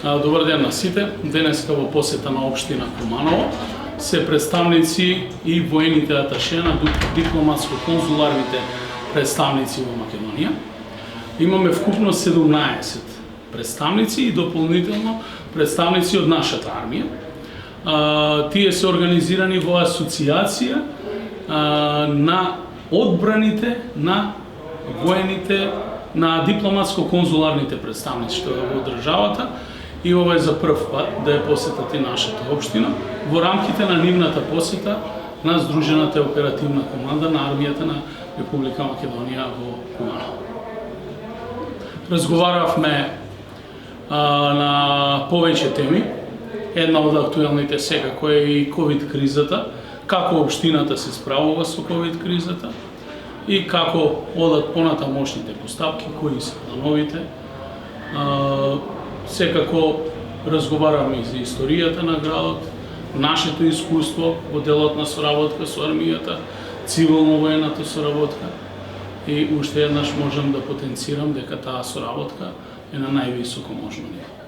Добар ден на сите. Денеска во посета на општина Куманово се представници и воените аташе на дипломатско-конзуларните представници во Македонија. Имаме вкупно 17 представници и дополнително представници од нашата армија. Тие се организирани во асоциација на одбраните на воените на дипломатско-конзуларните представништва во државата, и ова е за прв пат да ја посетат и нашата општина во рамките на нивната посета на Здружената оперативна команда на армијата на Република Македонија во Куманово. Разговаравме на повеќе теми. Една од актуелните секако е и ковид кризата, како општината се справува со ковид кризата и како одат понатамошните постапки, кои се плановите. Секако разговаравме и за историјата на градот, нашето искуство во делот на соработка со армијата, цивилно-воената соработка, и уште еднаш можам да потенцирам дека таа соработка е на највисоко можно ниво.